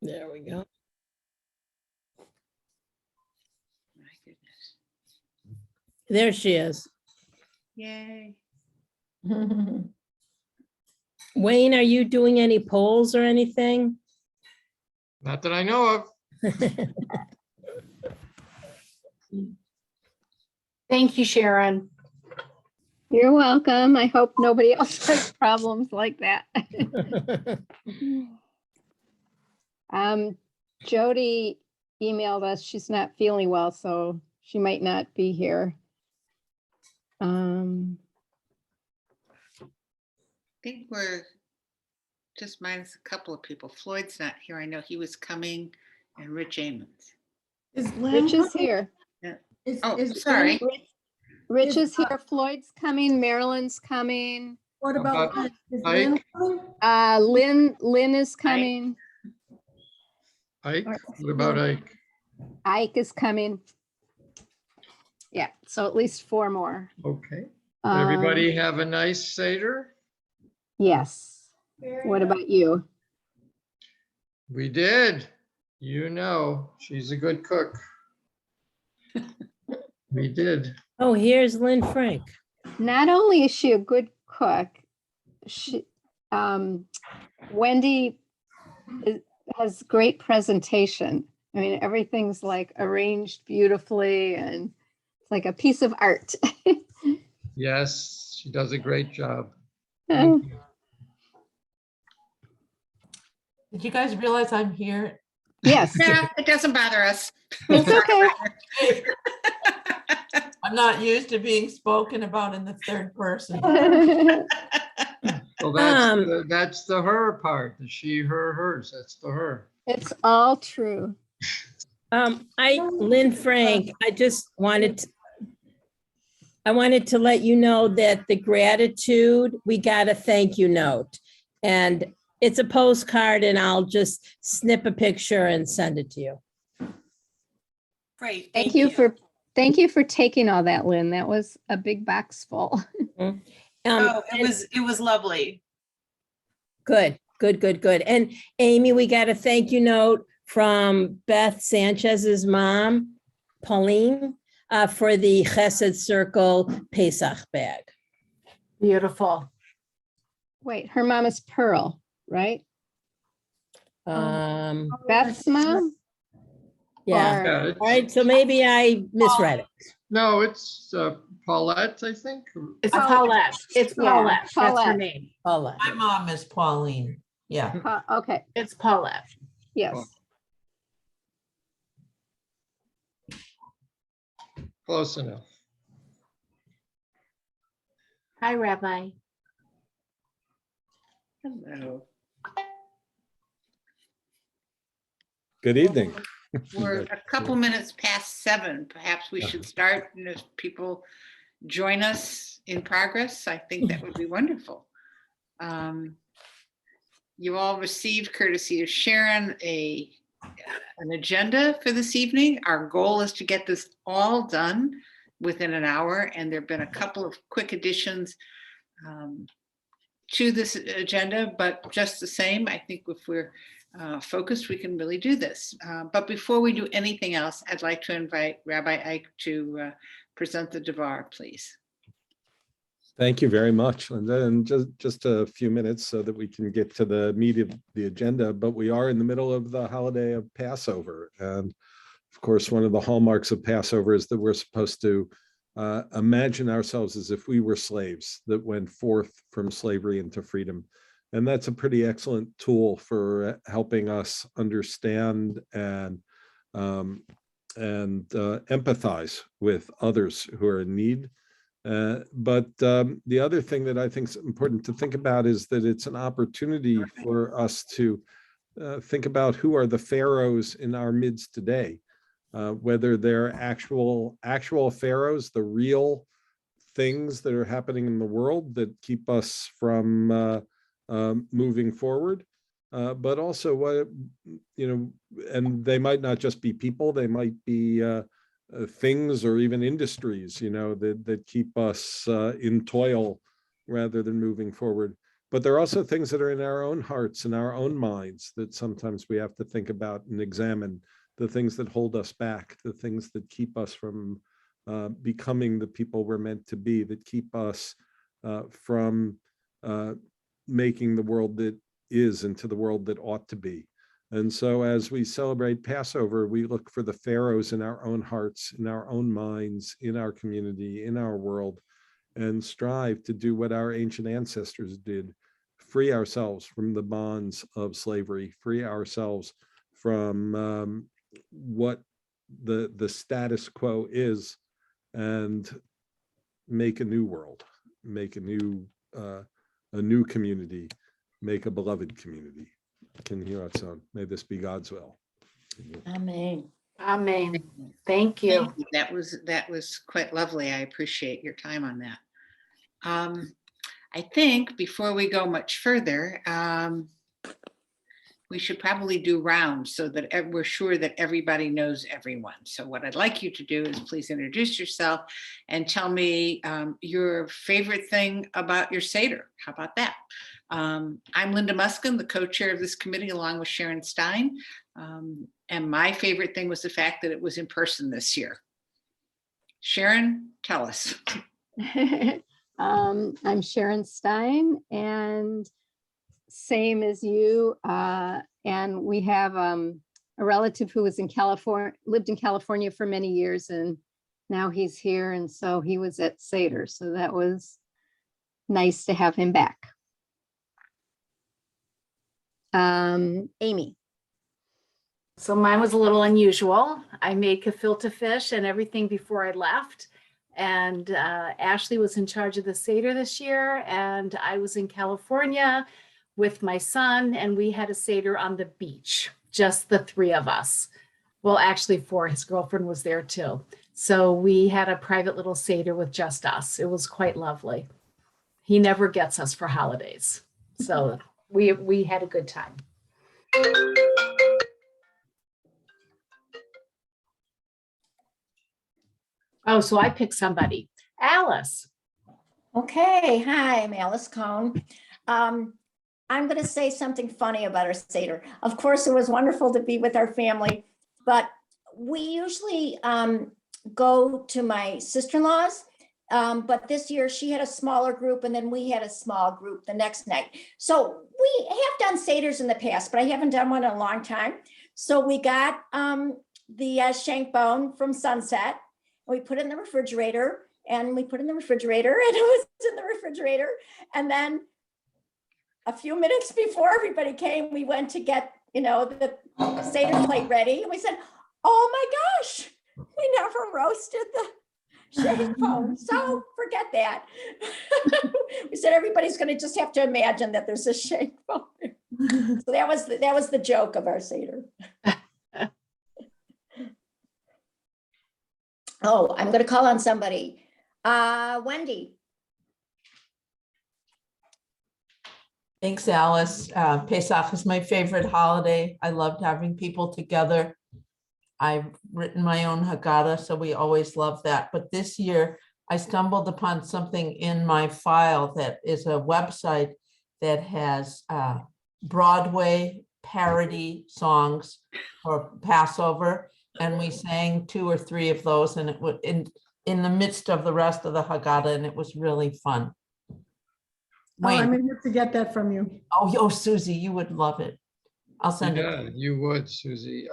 There we go. My goodness. There she is. Yay. Wayne, are you doing any polls or anything? Not that I know of. Thank you, Sharon. You're welcome. I hope nobody else has problems like that. Jody emailed us. She's not feeling well, so she might not be here. I think we're just minus a couple of people. Floyd's not here. I know he was coming, and Rich Amons. Is Lynn? Rich is here. Yeah. Is- Oh, is sorry. Lynn- Rich is here. Floyd's coming. Marilyn's coming. What about Lynn? Is Ike? Lynn coming? Lynn is coming. Ike, what about Ike? Ike is coming. Yeah, so at least 4 more. Okay. Um, Everybody have a nice Seder? Yes. What about you? We did. You know, she's a good cook. We did. Oh, here's Lynn Frank. Not only is she a good cook, Wendy has great presentation. I mean, everything's like arranged beautifully and it's like a piece of art. Yes, she does a great job. Oh, Thank you. Did you guys realize I'm here? yes, Yeah, it doesn't bother us. it's okay. I'm not used to being spoken about in the third person. Well, that's the her part, the she, her, hers. That's the her. It's all true. Lynn Frank, I wanted to let you know that the gratitude, we got a thank you note. And it's a postcard and I'll just snip a picture and send it to you. Great. Thank you for taking all that, Lynn. That was a big box full. Oh, And it was lovely. good. And Amy, we got a thank you note from Beth Sanchez's mom, Pauline, for the Chesed Circle Pesach bag. Beautiful. Wait, her mom is Pearl, right? Beth's mom? Yeah. Or- Yeah, All right, so maybe I misread it. no, it's Paulette, I think. It's Paulette. It's Yeah, Paulette. That's her Paulette. name. Paula. My mom is Pauline. Yeah, Okay, it's Paulette. yes. Close enough. Hi, Rabbi. Hello. Good evening. We're a couple minutes past 7. Perhaps we should start, and if people join us in progress, I think that would be wonderful. You all received, courtesy of Sharon, an agenda for this evening. Our goal is to get this all done within an hour, and there've been a couple of quick additions to this agenda, but just the same, I think if we're focused, we can really do this. But before we do anything else, I'd like to invite Rabbi Ike to present the Devar, please. Thank you very much. And then just a few minutes so that we can get to the meat of the agenda, but we are in the middle of the holiday of Passover. And of course, one of the hallmarks of Passover is that we're supposed to imagine ourselves as if we were slaves that went forth from slavery into freedom. And that's a pretty excellent tool for helping us understand and empathize with others who are in need. But the other thing that I think is important to think about is that it's an opportunity for us to think about who are the pharaohs in our midst today, whether they're actual pharaohs, the real things that are happening in the world that keep us from moving forward, but also what, and they might not just be people, they might be things or even industries, that keep us in toil rather than moving forward. but there are also things that are in our own hearts and our own minds that sometimes we have to think about and examine, the things that hold us back, the things that keep us from becoming the people we're meant to be, that keep us from making the world that is into the world that ought to be. And so as we celebrate Passover, we look for the pharaohs in our own hearts, in our own minds, in our community, in our world, and strive to do what our ancient ancestors did, free ourselves from the bonds of slavery, free ourselves from what the status quo is, and make a new world, make a new community, make a beloved community. Can hear our son. May this be God's will. Amen. Amen. Thank you. Thank you. That was quite lovely. I appreciate your time on that. I think before we go much further, we should probably do rounds so that we're sure that everybody knows everyone. So what I'd like you to do is please introduce yourself and tell me your favorite thing about your Seder. How about that? I'm Linda Muskin, the co-chair of this committee, along with Sharon Stein. And my favorite thing was the fact that it was in person this year. Sharon, tell us. I'm Sharon Stein, and same as you. And we have a relative who was in California, lived in California for many years, and now he's here. And so he was at Seder. So that was nice to have him back. Amy. So mine was a little unusual. I made gefilte fish and everything before I left. And Ashley was in charge of the Seder this year. And I was in California with my son, and we had a Seder on the beach, just the three of us. Well, actually four, his girlfriend was there too. So we had a private little Seder with just us. It was quite lovely. He never gets us for holidays. So we had a good time. Oh, so I picked somebody. Alice. Okay, hi, I'm Alice Cohn. I'm going to say something funny about our Seder. Of course, it was wonderful to be with our family, but we usually go to my sister-in-law's, but this year she had a smaller group and then we had a small group the next night. So we have done Seders in the past, but I haven't done one in a long time. So we got the shank bone from Sunset. We put it in the refrigerator and it was in the refrigerator. And then a few minutes before everybody came, we went to get, the Seder plate ready. And we said, oh my gosh, we never roasted the shank bone. So forget that. We said, everybody's going to just have to imagine that there's a shank bone. So that was the joke of our Seder. Oh, I'm going to call on somebody. Wendy. Thanks, Alice. Pesach is my favorite holiday. I loved having people together. I've written my own Haggadah, so we always love that. But this year, I stumbled upon something in my file that is a website that has Broadway parody songs for Passover. And we sang 2 or 3 of those, and it was in the midst of the rest of the Haggadah, and it was really fun. Wayne. I'm gonna have to get that from you. Oh, Susie, you would love it. I'll send it. Yeah, you would, Susie.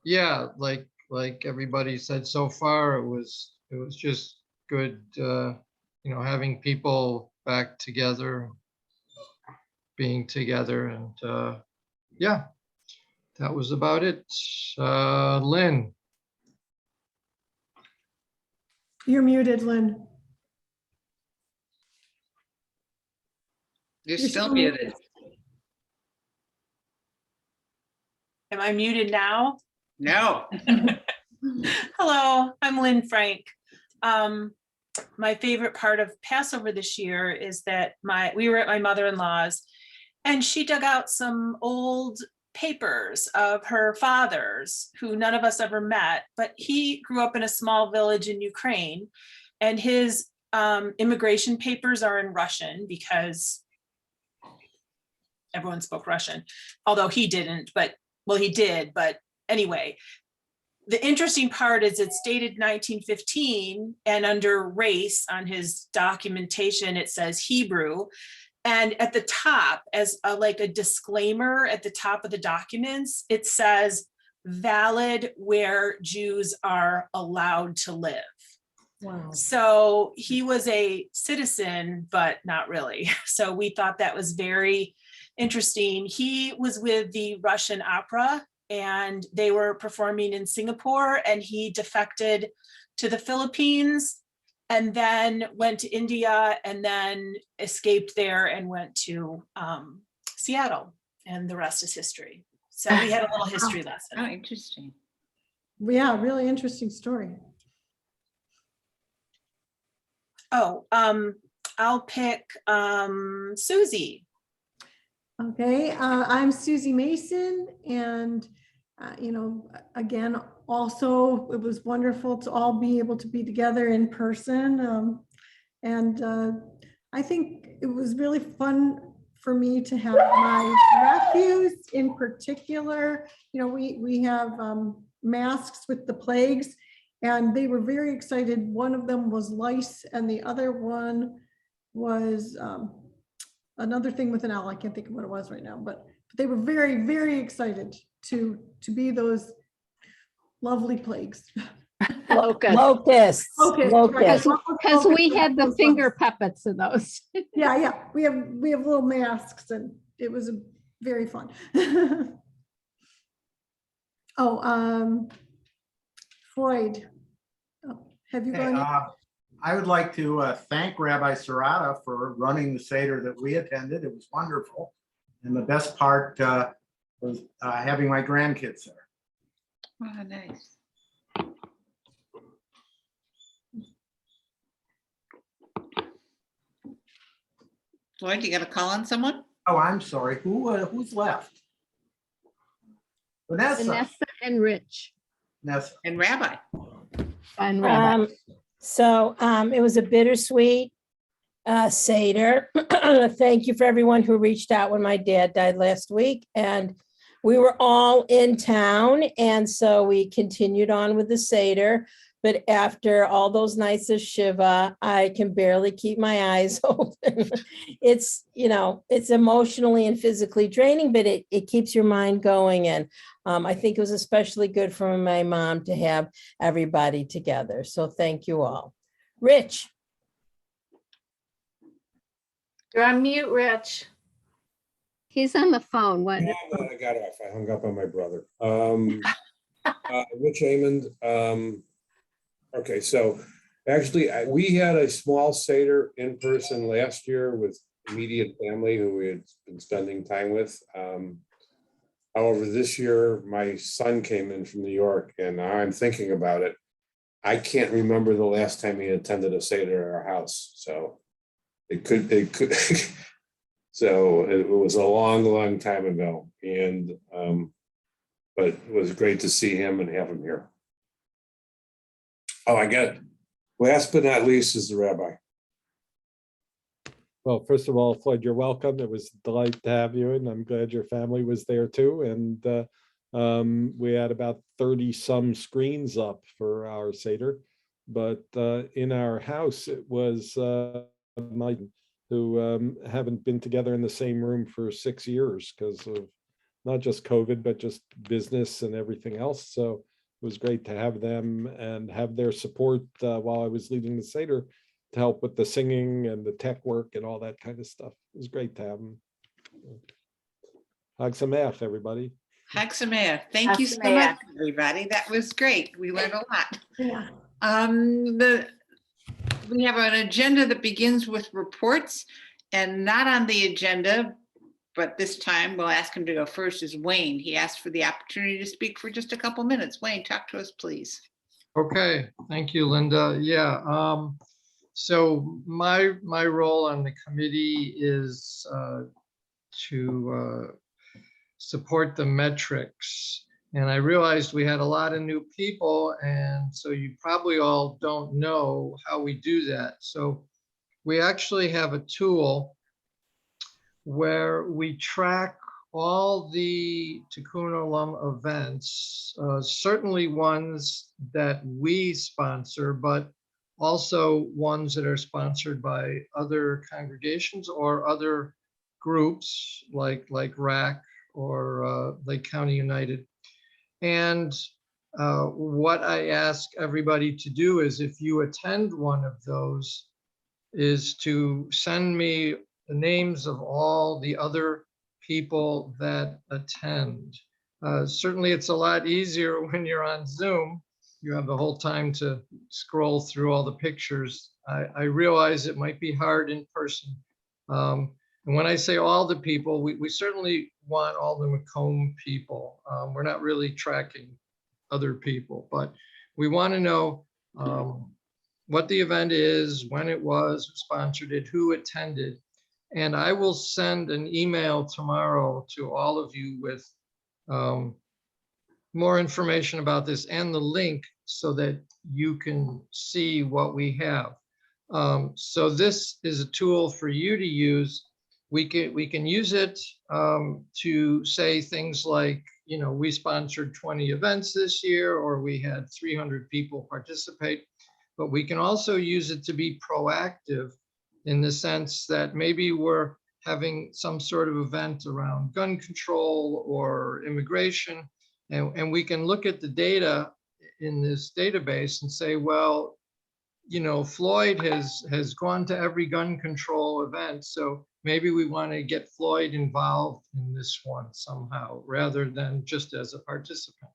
Yeah, like everybody said so far, it was just good, having people back together, being together, and yeah, that was about it. Lynn. You're muted, Lynn. You're still muted. Am I muted now? No. Hello, I'm Lynn Frank. My favorite part of Passover this year is that we were at my mother-in-law's, and she dug out some old papers of her father's, who none of us ever met, but he grew up in a small village in Ukraine, and his immigration papers are in Russian because everyone spoke Russian, although he didn't, but, well, he did, but anyway. The interesting part is it's dated 1915, and under race on his documentation, it says Hebrew. And at the top, as like a disclaimer at the top of the documents, it says valid where Jews are allowed to live. Wow. So he was a citizen, but not really. So we thought that was very interesting. He was with the Russian opera, and they were performing in Singapore, and he defected to the Philippines and then went to India and then escaped there and went to Seattle, and the rest is history. So we had a little history Oh, lesson. interesting. Yeah, really interesting story. Oh, I'll pick Susie. Okay, I'm Susie Mason, and again, also it was wonderful to all be able to be together in person, and I think it was really fun for me to have my nephews in particular. We have masks with the plagues, and they were very excited. One of them was lice, and the other one was another thing with an L. I can't think of what it was right now, but they were very, very excited to be those lovely plagues. Locusts. Locusts. Okay. Locusts. Because we had the finger puppets of those. Yeah. We have little masks, and it was very fun. Floyd, have you gone? I would like to thank Rabbi Serrata for running the Seder that we attended. It was wonderful. And the best part was having my grandkids there. Oh, nice. Lloyd, you got to call on someone? Oh, I'm sorry. Who's left? Vanessa. And Rich Vanessa. And Rabbi. and Rabbi. So it was a bittersweet Seder. Thank you for everyone who reached out when my dad died last week. And we were all in town. And so we continued on with the Seder. But after all those nights of Shiva, I can barely keep my eyes open. It's emotionally and physically draining, but it keeps your mind going. And I think it was especially good for my mom to have everybody together. So thank you all. Rich. You're on mute, Rich. He's on the phone. What? Yeah, I got off. I hung up on my brother. Rich Amond. Okay, so actually, we had a small Seder in person last year with immediate family who we had been spending time with. However, this year, my son came in from New York, and I'm thinking about it. I can't remember the last time he attended a Seder at our house. So it could, so it was a long, long time ago. And, but it was great to see him and have him here. Oh, I get it. Last but not least is the rabbi. Well, first of all, Floyd, you're welcome. It was a delight to have you, and I'm glad your family was there too. And we had about 30 some screens up for our Seder, but in our house, it was my who haven't been together in the same room for 6 years because of not just COVID, but just business and everything else. So it was great to have them and have their support while I was leading the Seder to help with the singing and the tech work and all that kind of stuff. It was great to have them. Hag Sameach, everybody. Hag Sameach. Thank you so much, everybody. That was great. We learned a lot. Yeah. We have an agenda that begins with reports, and not on the agenda, but this time we'll ask him to go first, is Wayne. He asked for the opportunity to speak for just a couple minutes. Wayne, talk to us, please. Okay, thank you, Linda. Yeah, so my role on the committee is to support the metrics. And I realized we had a lot of new people, and so you probably all don't know how we do that. So we actually have a tool where we track all the Tikkun Olam events, certainly ones that we sponsor, but also ones that are sponsored by other congregations or other groups like RAC or Lake County United. And what I ask everybody to do is, if you attend one of those, is to send me the names of all the other people that attend. Certainly, it's a lot easier when you're on Zoom. You have the whole time to scroll through all the pictures. I realize it might be hard in person. And when I say all the people, we certainly want all the Macomb people. We're not really tracking other people, but we want to know what the event is, when it was, who sponsored it, who attended. And I will send an email tomorrow to all of you with more information about this and the link so that you can see what we have. So this is a tool for you to use. We can use it to say things like, you know, we sponsored 20 events this year, or we had 300 people participate. But we can also use it to be proactive in the sense that maybe we're having some sort of event around gun control or immigration, and we can look at the data in this database and say, well, you know, Floyd has gone to every gun control event, so maybe we want to get Floyd involved in this one somehow, rather than just as a participant.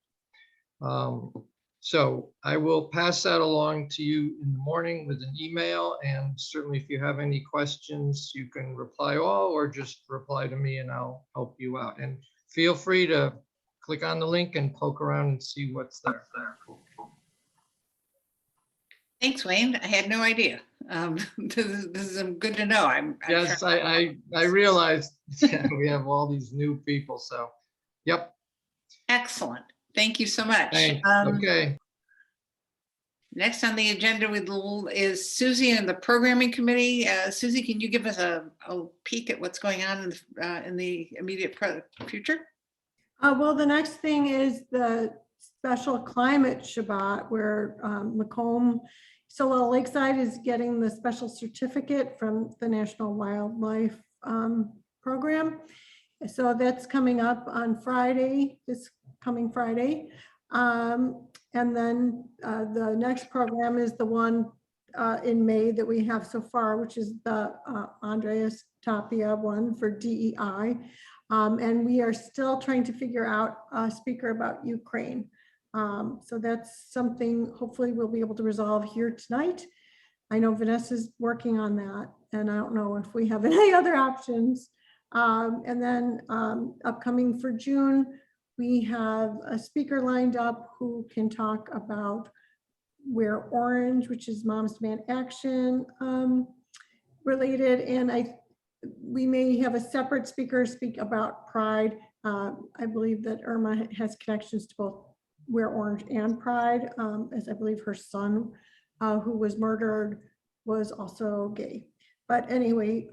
So I will pass that along to you in the morning with an email, and certainly if you have any questions, you can reply all or just reply to me and I'll help you out. And feel free to click on the link and poke around and see what's there. Thanks, Wayne. I had no idea. This is good to know. Yes, I realized we have all these new people, so, yep. Excellent. Thank you so much. Thanks. Okay. Next on the agenda is Susie and the programming committee. Susie, can you give us a peek at what's going on in the immediate future? Well, the next thing is the special climate Shabbat, where Macomb, Solel Lakeside is getting the special certificate from the National Wildlife Program. So that's coming up on Friday, this coming Friday. And then the next program is the one in May that we have so far, which is the Andreas Tapia one for DEI. And we are still trying to figure out a speaker about Ukraine. So that's something hopefully we'll be able to resolve here tonight. I know Vanessa's working on that, and I don't know if we have any other options. And then upcoming for June, we have a speaker lined up who can talk about Wear Orange, which is Moms Demand Action related. And we may have a separate speaker speak about Pride. I believe that Irma has connections to both Wear Orange and Pride, as I believe her son, who was murdered, was also gay. But anyway,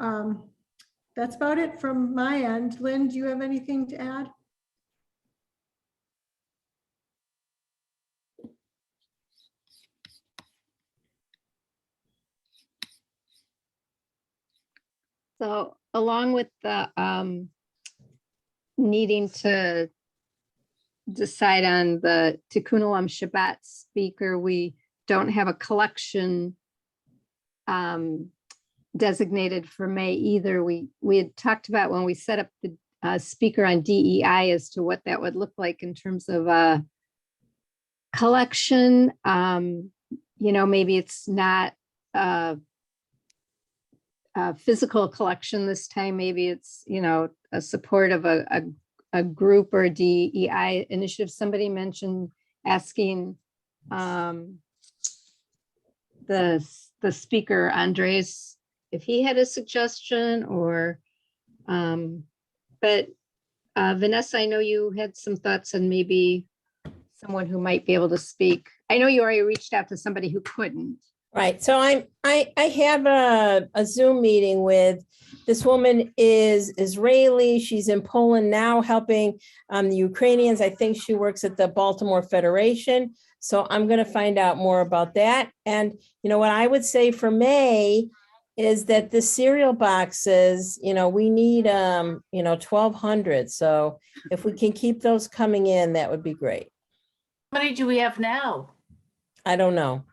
that's about it from my end. Lynn, do you have anything to add? So along with the needing to decide on the Tikkun Olam Shabbat speaker, we don't have a collection designated for May either. We had talked about when we set up the speaker on DEI as to what that would look like in terms of a collection. You know, maybe it's not a physical collection this time. Maybe it's, you know, a support of a group or a DEI initiative. Somebody mentioned asking the speaker, Andres, if he had a suggestion, or but Vanessa, I know you had some thoughts on maybe someone who might be able to speak. I know you already reached out to somebody who couldn't, Right. So I have a Zoom meeting with this woman is Israeli. She's in Poland now helping the Ukrainians. I think she works at the Baltimore Federation. So I'm going to find out more about that. And what I would say for May is that the cereal boxes, we need 1,200. So if we can keep those coming in, that would be great. How many do we have now? I don't know.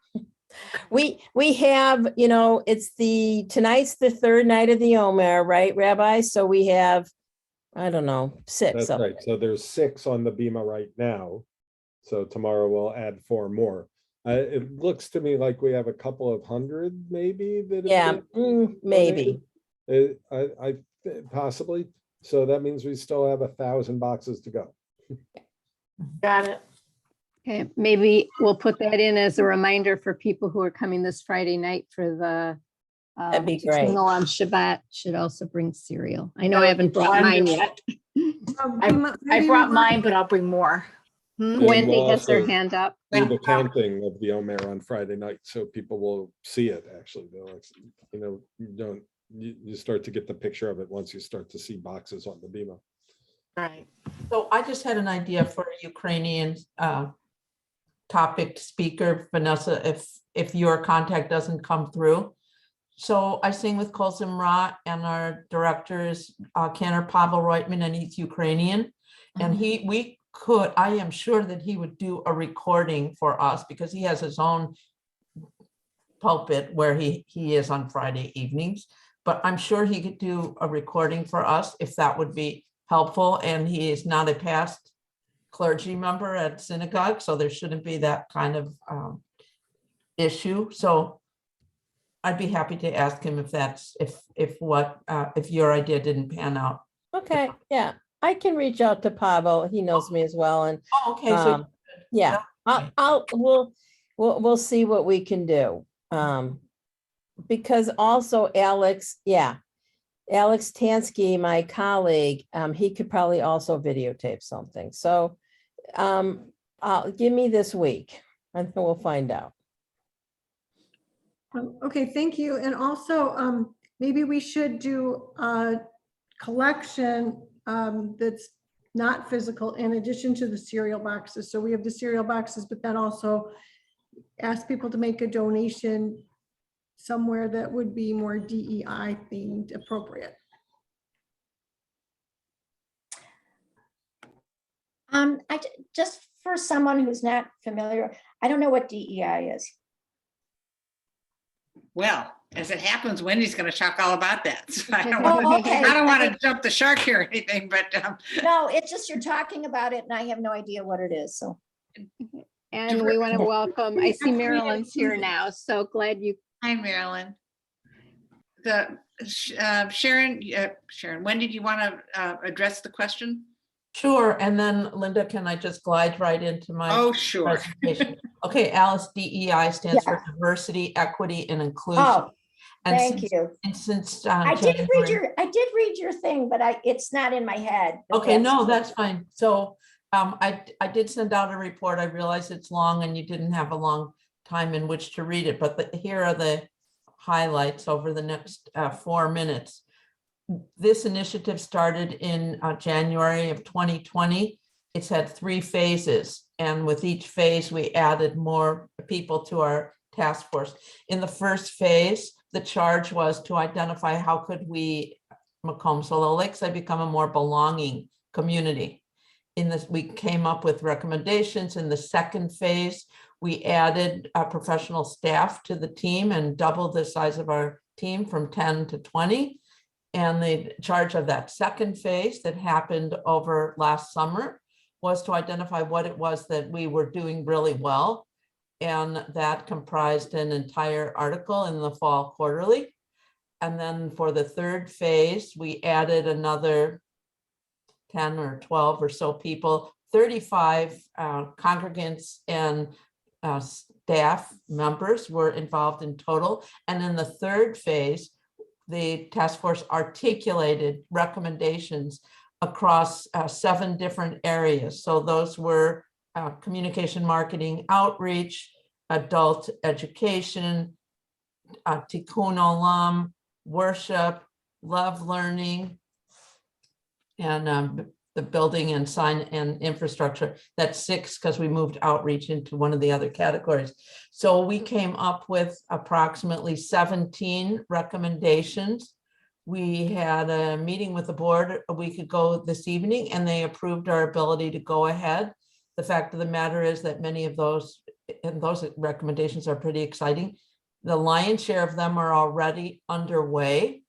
We have, tonight's the third night of the Omer, right, Rabbi? So we have, I don't know, 6. That's right. So there's 6 on the Bima right now. So tomorrow we'll add 4 more. It looks to me like we have a couple of hundred, maybe. That have been Maybe. donated. I possibly. So that means we still have 1,000 boxes to go. Got it. Okay, maybe we'll put that in as a reminder for people who are coming this Friday night for the That'd be great. Tikkun Olam Shabbat should also bring cereal. I know I Oh, haven't brought mine wonderful. yet. I brought mine, but I'll bring more. And Wendy we'll has her also hand up. do the counting of the Omer on Friday night, so people will see it. Actually, you start to get the picture of it once you start to see boxes on the Bima. Right. So I just had an idea for a Ukrainian topic speaker, Vanessa, if your contact doesn't come through. So I sing with Kol Zimra, and our director is Cantor Pavel Reutman, and he's Ukrainian. And I am sure that he would do a recording for us because he has his own pulpit where he is on Friday evenings. But I'm sure he could do a recording for us if that would be helpful. And he is not a past clergy member at synagogue, so there shouldn't be that kind of issue. So I'd be happy to ask him if your idea didn't pan out. Okay, yeah, I can reach out to Pavel. He knows me as well, and Okay, so yeah, we'll see what we can do. Because also Alex Tansky, my colleague, he could probably also videotape something. So give me this week and then we'll find out. Okay, thank you. And also, maybe we should do a collection that's not physical in addition to the cereal boxes. So we have the cereal boxes, but then also ask people to make a donation somewhere that would be more DEI themed appropriate. Just for someone who's not familiar, I don't know what DEI is. Well, as it happens, Wendy's going to talk all about that. So I don't Oh, want okay. to jump the shark here or anything, but No, it's just you're talking about it and I have no idea what it is. So. And we want to welcome, I see Marilyn's here now, so glad you. Hi, Marilyn. Sharon, when did you want to address the question? Sure, and then Linda, can I just glide right into my Oh, sure. presentation? Okay, Alice, DEI stands for diversity, equity, and inclusion. Oh, And thank you. And since I did read your thing, but it's not in my head. Okay, no, that's fine. So I did send out a report. I realize it's long and you didn't have a long time in which to read it, but here are the highlights over the next 4 minutes. This initiative started in January of 2020. It's had 3 phases, and with each phase, we added more people to our task force. In the first phase, the charge was to identify how could we, Macomb Solo Lakeside, become a more belonging community. In this, we came up with recommendations. In the second phase, we added professional staff to the team and doubled the size of our team from 10 to 20. And the charge of that second phase that happened over last summer was to identify what it was that we were doing really well. And that comprised an entire article in the fall quarterly. And then for the third phase, we added another 10 or 12 or so people, 35 congregants and staff members were involved in total. And in the third phase, the task force articulated recommendations across 7 different areas. So those were communication, marketing, outreach, adult education, Tikkun Olam, worship, love learning, and the building and sign and infrastructure. That's 6 because we moved outreach into one of the other categories. So we came up with approximately 17 recommendations. We had a meeting with the board a week ago this evening, and they approved our ability to go ahead. The fact of the matter is that many of those recommendations are pretty exciting. The lion's share of them are already underway.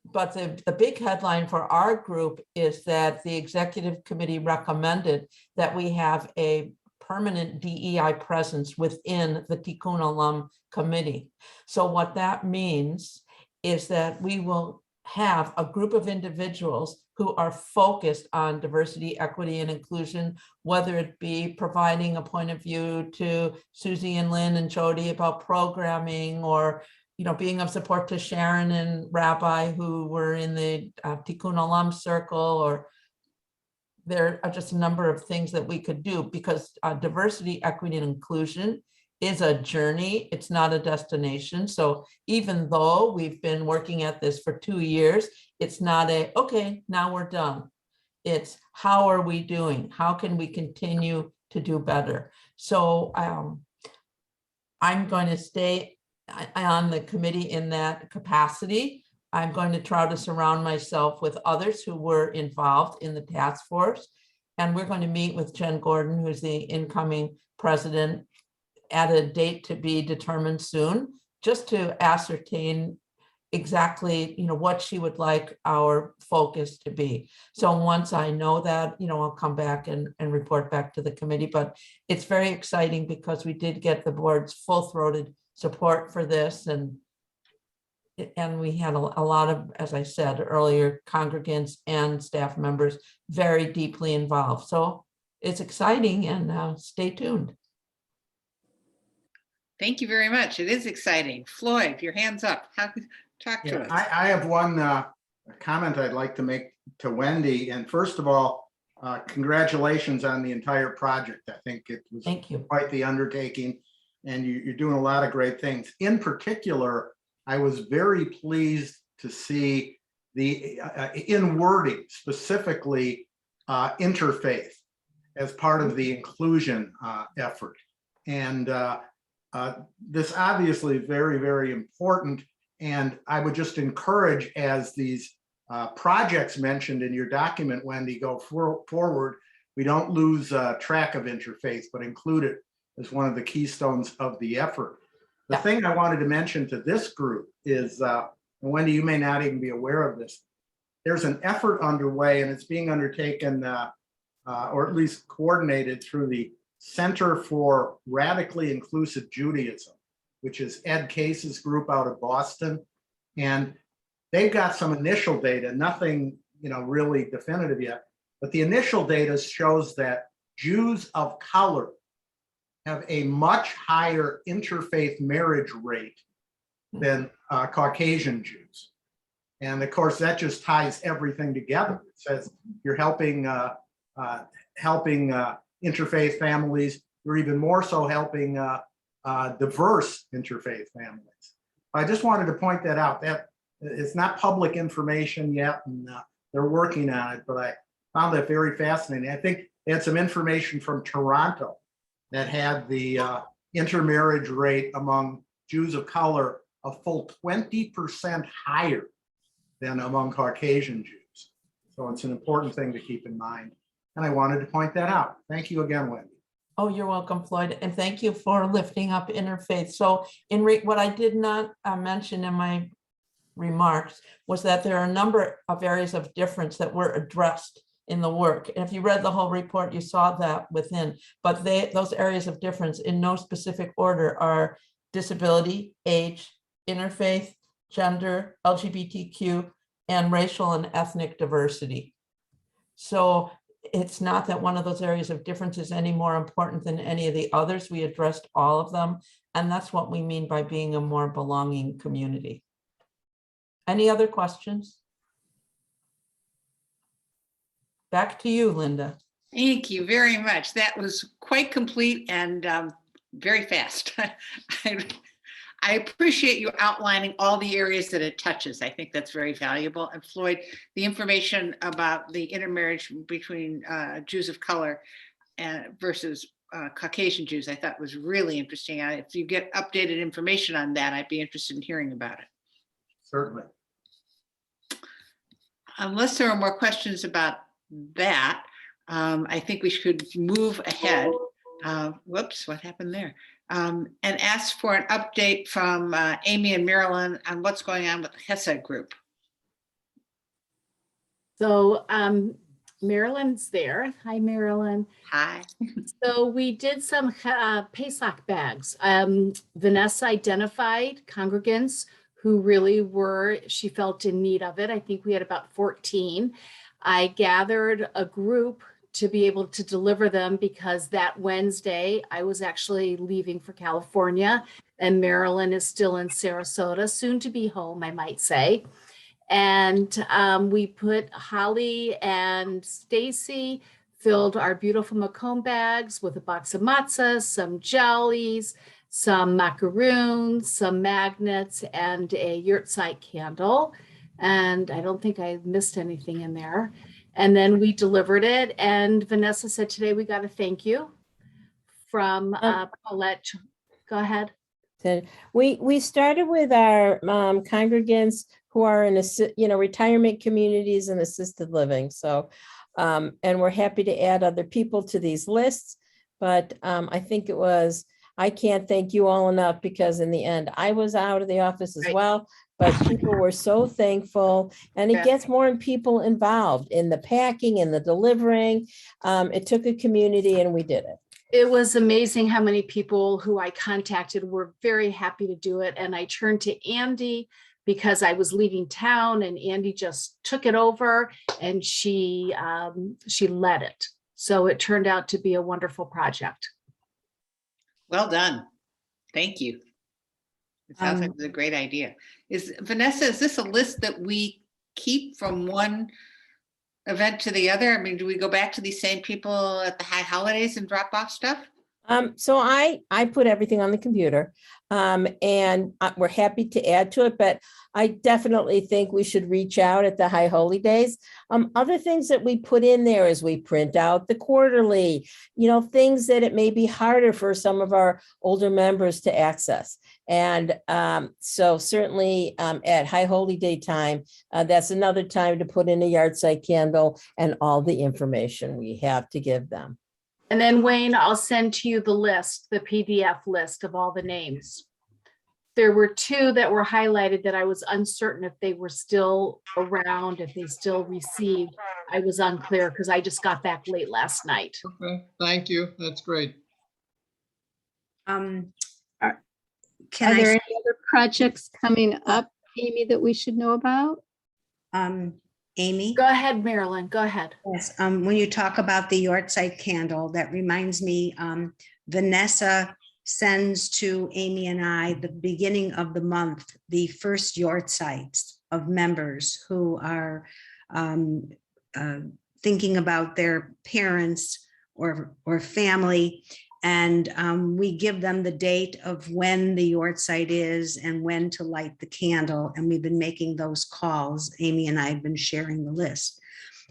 But the big headline for our group is that the executive committee recommended that we have a permanent DEI presence within the Tikkun Olam committee. So what that means is that we will have a group of individuals who are focused on diversity, equity, and inclusion, whether it be providing a point of view to Susie and Lynn and Jody about programming, or being of support to Sharon and Rabbi who were in the Tikkun Olam circle, or there are just a number of things that we could do, because diversity, equity, and inclusion is a journey. It's not a destination. So even though we've been working at this for 2 years, it's not okay, now we're done. It's how are we doing? How can we continue to do better? So I'm going to stay on the committee in that capacity. I'm going to try to surround myself with others who were involved in the task force. And we're going to meet with Jen Gordon, who's the incoming president, at a date to be determined soon, just to ascertain exactly, what she would like our focus to be. So once I know that, I'll come back and report back to the committee. But it's very exciting because we did get the board's full-throated support for this, and we had a lot of, as I said earlier, congregants and staff members very deeply involved. So it's exciting, and stay tuned. Thank you very much. It is exciting. Floyd, your hand's up. Talk to us. I have one comment I'd like to make to Wendy. And first of all, congratulations on the entire project. I think it was quite the undertaking, and you're doing a lot of great things. In particular, I was very pleased to see the in wording, specifically interfaith, as part of the inclusion effort. And this obviously very, very important. And I would just encourage, as these projects mentioned in your document, Wendy, go forward, we don't lose track of interfaith, but include it as one of the keystones of the effort. The thing I wanted to mention to this group is, and Wendy, you may not even be aware of this, there's an effort underway, and it's being undertaken, or at least coordinated, through the Center for Radically Inclusive Judaism, which is Ed Case's group out of Boston. And they've got some initial data, nothing really definitive yet, but the initial data shows that Jews of color have a much higher interfaith marriage rate than Caucasian Jews. And of course, that just ties everything together. It says you're helping interfaith families. You're even more so helping diverse interfaith families. I just wanted to point that out. That it's not public information yet, and they're working on it, but I found that very fascinating. I think they had some information from Toronto that had the intermarriage rate among Jews of color a full 20% higher than among Caucasian Jews. So it's an important thing to keep in mind. And I wanted to point that out. Thank you again, Wendy. Oh, you're welcome, Floyd. And thank you for lifting up interfaith. So what I did not mention in my remarks was that there are a number of areas of difference that were addressed in the work. And if you read the whole report, you saw that within, but those areas of difference in no specific order are disability, age, interfaith, gender, LGBTQ, and racial and ethnic diversity. So it's not that one of those areas of difference is any more important than any of the others. We addressed all of them. And that's what we mean by being a more belonging community. Any other questions? Back to you, Linda. Thank you very much. That was quite complete and very fast. I appreciate you outlining all the areas that it touches. I think that's very valuable. And Floyd, the information about the intermarriage between Jews of color versus Caucasian Jews, I thought was really interesting. If you get updated information on that, I'd be interested in hearing about it. Certainly. Unless there are more questions about that, I think we should move ahead. Whoops, what happened there? And ask for an update from Amy and Marilyn on what's going on with the Hesed group. So Marilyn's there. Hi, Marilyn. Hi. So we did some Pesach bags. Vanessa identified congregants who really she felt in need of it. I think we had about 14. I gathered a group to be able to deliver them because that Wednesday I was actually leaving for California and Marilyn is still in Sarasota, soon to be home, I might say. And we put Holly and Stacy filled our beautiful Macomb bags with a box of matzahs, some jellies, some macaroons, some magnets, and a yurtzeit candle. And I don't think I missed anything in there. And then we delivered it. And Vanessa said, today we got a thank you from Paulette. Go ahead. We started with our congregants who are in retirement communities and assisted living. So, and we're happy to add other people to these lists. But I think I can't thank you all enough because in the end, I was out of the office as well. But people were so thankful, and it gets more people involved in the packing and the delivering. It took a community and we did it. It was amazing how many people who I contacted were very happy to do it. And I turned to Andy because I was leaving town and Andy just took it over and she led it. So it turned out to be a wonderful project. Well done. Thank you. It sounds like it's a great idea. Vanessa, is this a list that we keep from one event to the other? I mean, do we go back to these same people at the high holidays and drop off stuff? So I put everything on the computer and we're happy to add to it, but I definitely think we should reach out at the high holy days. Other things that we put in there is we print out the quarterly, things that it may be harder for some of our older members to access. And so certainly at high holy day time, that's another time to put in a yahrzeit candle and all the information we have to give them. And then Wayne, I'll send to you the list, the PDF list of all the names. There were 2 that were highlighted that I was uncertain if they were still around, if they still received. I was unclear because I just got back late last night. Okay, thank you. That's great. Are there any other projects coming up, Amy, that we should know about? Amy? Go ahead, Marilyn, go ahead. Yes, when you talk about the yahrzeit candle, that reminds me, Vanessa sends to Amy and I the beginning of the month, the first yahrzeits of members who are thinking about their parents or family. And we give them the date of when the yahrzeit is and when to light the candle. And we've been making those calls. Amy and I have been sharing the list.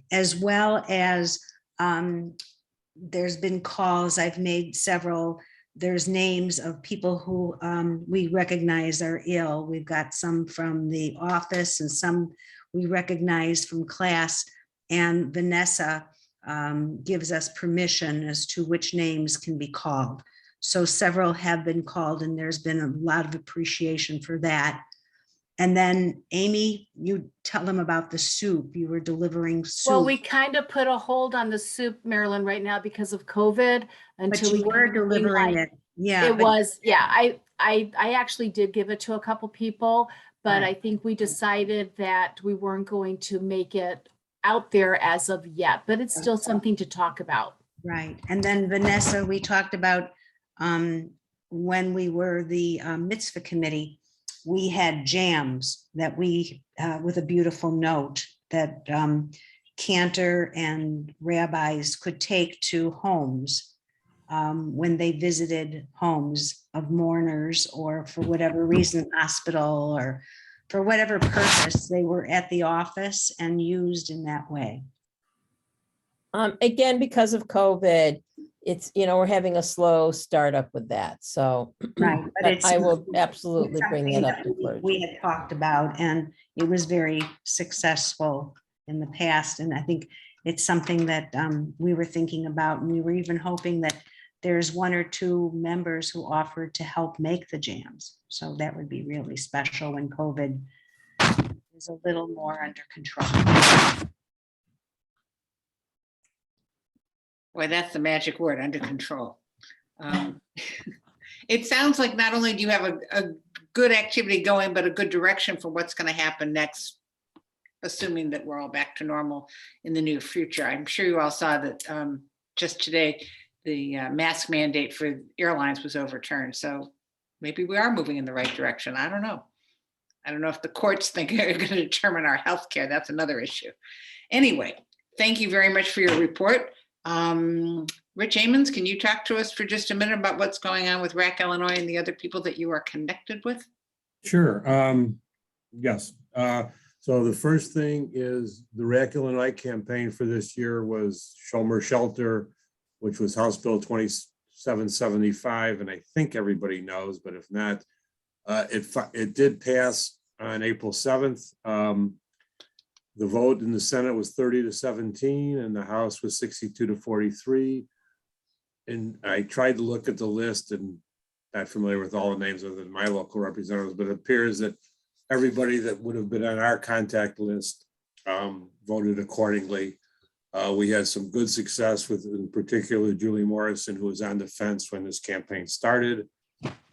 As well as there's been calls, I've made several. There's names of people who we recognize are ill. We've got some from the office and some we recognize from class. And Vanessa gives us permission as to which names can be called. So several have been called and there's been a lot of appreciation for that. And then Amy, you tell them about the soup. You were delivering soup. Well, we kind of put a hold on the soup, Marilyn, right now because of COVID until we were delivering it. Yeah. It was, yeah. I actually did give it to a couple people, but I think we decided that we weren't going to make it out there as of yet, but it's still something to talk about. Right. And then Vanessa, we talked about when we were the mitzvah committee, we had jams that we, with a beautiful note that cantor and rabbis could take to homes when they visited homes of mourners, or for whatever reason, hospital, or for whatever purpose, they were at the office and used in that way. Again, because of COVID, it's, we're having a slow startup with that. So Right, but but it's. I will it's absolutely bring something it up that to we clergy. had talked about, and it was very successful in the past. And I think it's something that we were thinking about, and we were even hoping that there's 1 or 2 members who offered to help make the jams. So that would be really special when COVID is a little more under control. Boy, that's the magic word, under control. It sounds like not only do you have a good activity going, but a good direction for what's going to happen next, assuming that we're all back to normal in the near future. I'm sure you all saw that just today, the mask mandate for airlines was overturned. So maybe we are moving in the right direction. I don't know. I don't know if the courts think are going to determine our healthcare. That's another issue. Anyway, thank you very much for your report. Rich Amons, can you talk to us for just a minute about what's going on with RAC Illinois and the other people that you are connected with? Sure. Yes. So the first thing is the RAC Illinois campaign for this year was Shomer Shelter, which was House Bill 2775. And I think everybody knows, but if not, it did pass on April 7th. The vote in the Senate was 30-17 and the House was 62-43. And I tried to look at the list, and not familiar with all the names other than my local representatives, but it appears that everybody that would have been on our contact list voted accordingly. We had some good success with, in particular, Julie Morrison, who was on the fence when this campaign started.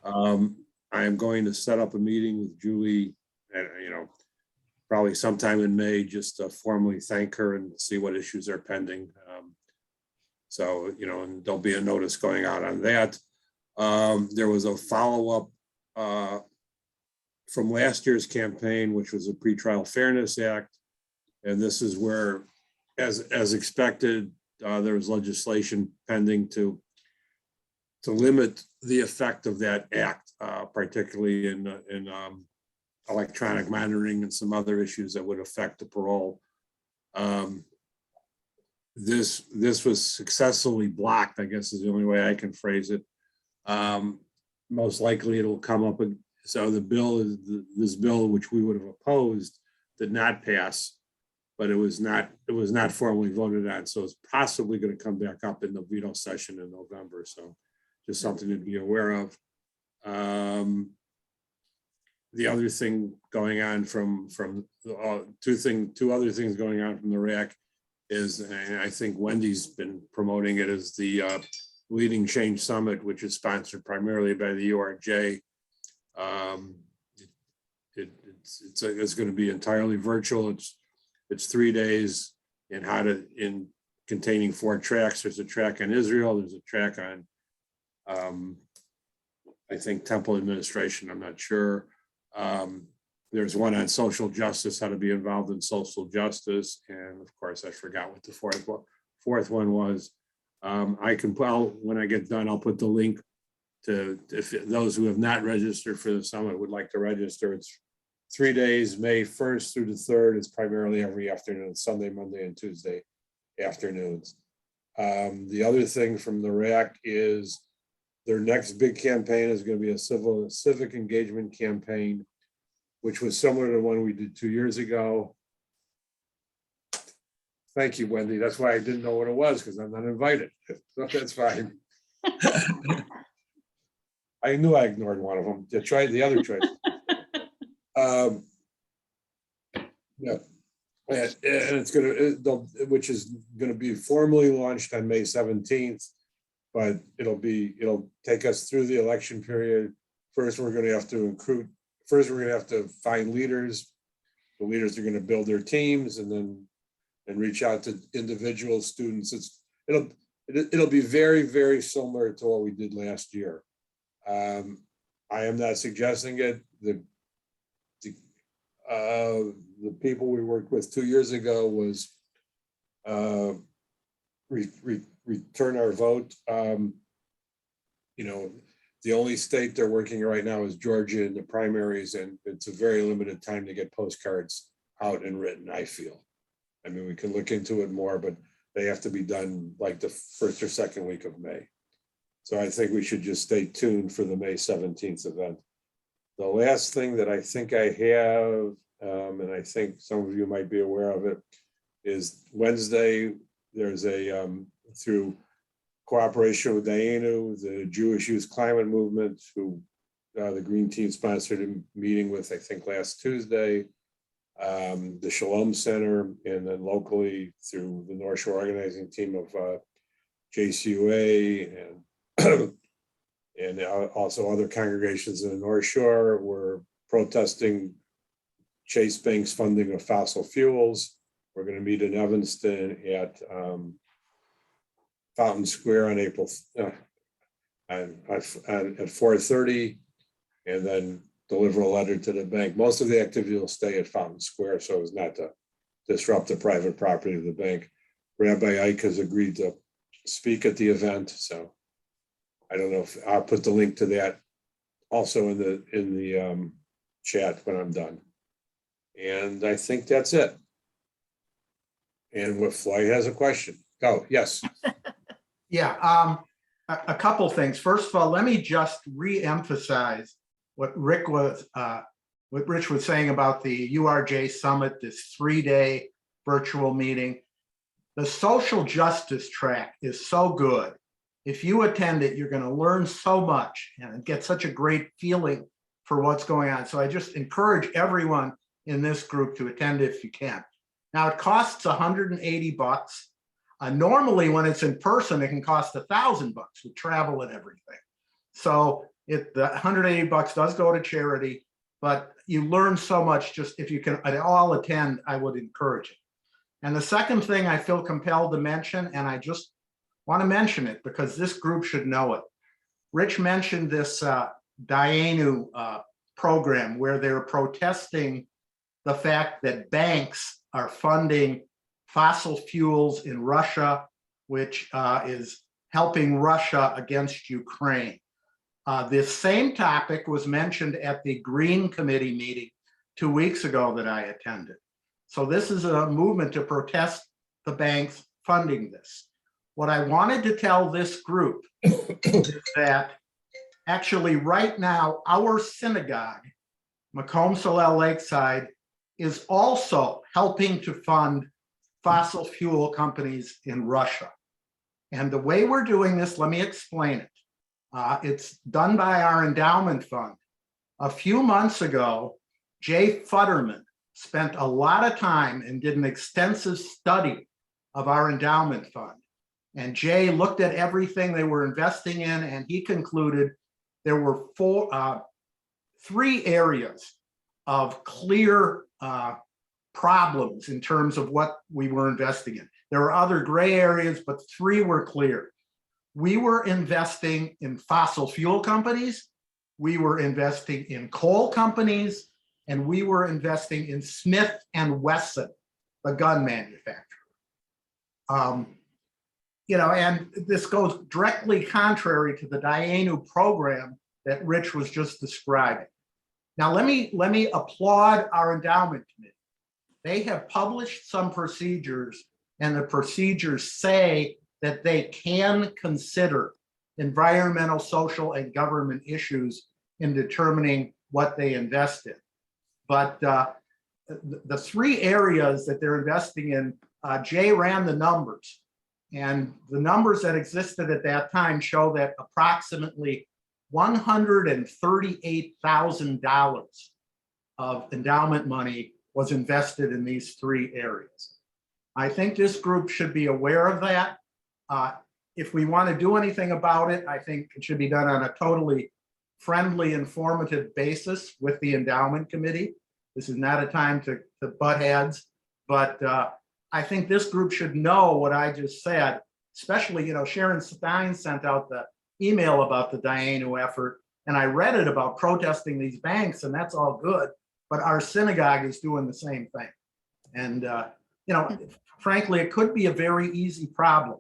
I am going to set up a meeting with Julie, probably sometime in May, just to formally thank her and see what issues are pending. So, and there'll be a notice going out on that. There was a follow-up from last year's campaign, which was a Pretrial Fairness Act. And this is where, as expected, there was legislation pending to limit the effect of that act, particularly in electronic monitoring and some other issues that would affect the parole. This was successfully blocked, I guess is the only way I can phrase it. Most likely it'll come up. So the bill is this bill, which we would have opposed, did not pass, but it was not formally voted on. So it's possibly going to come back up in the veto session in November. So just something to be aware of. The other thing going on from two other things going on from the RAC is, and I think Wendy's been promoting it, as the Leading Change Summit, which is sponsored primarily by the URJ. It's going to be entirely virtual. It's 3 days in containing 4 tracks. There's a track on Israel. There's a track on, I think, temple administration. I'm not sure. There's one on social justice, how to be involved in social justice. And of course, I forgot what the fourth one was. When I get done, I'll put the link to, if those who have not registered for the summit would like to register. It's 3 days, May 1st through the 3rd. It's primarily every afternoon, Sunday, Monday, and Tuesday afternoons. The other thing from the RAC is their next big campaign is going to be a civic engagement campaign, which was similar to the one we did 2 years ago. Thank you, Wendy. That's why I didn't know what it was, because I'm not invited. So that's fine. I knew I ignored one of them. I tried the other choice. Yeah, and it's which is going to be formally launched on May 17th, but it'll take us through the election period. First, we're going to have to find leaders. The leaders are going to build their teams and reach out to individual students. It'll be very, very similar to what we did last year. I am not suggesting it. The people we worked with 2 years ago was return our vote. you know, the only state they're working right now is Georgia in the primaries, and it's a very limited time to get postcards out and written, I feel. I mean, we can look into it more, but they have to be done like the first or second week of May. So I think we should just stay tuned for the May 17th event. The last thing that I think I have, and I think some of you might be aware of it, is Wednesday, there's a, through cooperation with Dayenu, the Jewish Youth Climate Movement, who the Green Team sponsored a meeting with, I think, last Tuesday, the Shalom Center, and then locally through the North Shore organizing team of JCUA and also other congregations in the North Shore were protesting Chase Bank's funding of fossil fuels. We're going to meet in Evanston at Fountain Square on April at 4:30, and then deliver a letter to the bank. Most of the activity will stay at Fountain Square so as not to disrupt the private property of the bank. Rabbi Ike has agreed to speak at the event, so I don't know if I'll put the link to that also in the chat when I'm done. And I think that's it. And if Floyd has a question, go. Yes. Yeah, a couple things. First of all, let me just re-emphasize what Rich was saying about the URJ Summit, this 3-day virtual meeting. The social justice track is so good. If you attend it, you're going to learn so much and get such a great feeling for what's going on. So I just encourage everyone in this group to attend if you can. Now it costs $180. Normally when it's in person, it can cost $1,000 with travel and everything. So the $180 does go to charity, but you learn so much. Just if you can at all attend, I would encourage it. And the second thing I feel compelled to mention, and I just want to mention it because this group should know it. Rich mentioned this Dayenu program where they're protesting the fact that banks are funding fossil fuels in Russia, which is helping Russia against Ukraine. This same topic was mentioned at the Green Committee meeting 2 weeks ago that I attended. So this is a movement to protest the banks funding this. What I wanted to tell this group is that actually right now, our synagogue, Macomb Solel Lakeside, is also helping to fund fossil fuel companies in Russia. And the way we're doing this, let me explain it. It's done by our endowment fund. A few months ago, Jay Futterman spent a lot of time and did an extensive study of our endowment fund. And Jay looked at everything they were investing in, and he concluded there were three areas of clear problems in terms of what we were investing in. There were other gray areas, but three were clear. We were investing in fossil fuel companies, we were investing in coal companies, and we were investing in Smith & Wesson, the gun manufacturer. And this goes directly contrary to the Dayenu program that Rich was just describing. Now, let me applaud our endowment committee. They have published some procedures, and the procedures say that they can consider environmental, social, and government issues in determining what they invest in. But the three areas that they're investing in, Jay ran the numbers, and the numbers that existed at that time show that approximately $138,000 of endowment money was invested in these three areas. I think this group should be aware of that. If we want to do anything about it, I think it should be done on a totally friendly, informative basis with the endowment committee. This is not a time to butt heads, but I think this group should know what I just said, especially, Sharon Stein sent out the email about the Dayenu effort, and I read it about protesting these banks, and that's all good, but our synagogue is doing the same thing. And, frankly, it could be a very easy problem.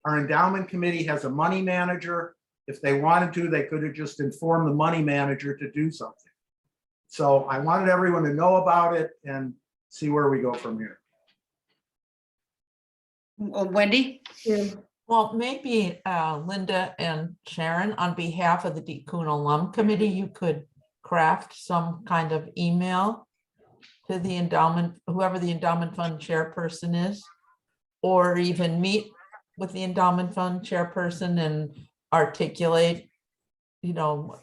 Our endowment committee has a money manager. If they wanted to, they could have just informed the money manager to do something. So I wanted everyone to know about it and see where we go from here. Wendy? Yeah. Well, maybe Linda and Sharon, on behalf of the Tikkun Olam Committee, you could craft some kind of email to the endowment, whoever the endowment fund chairperson is, or even meet with the endowment fund chairperson and articulate, you know,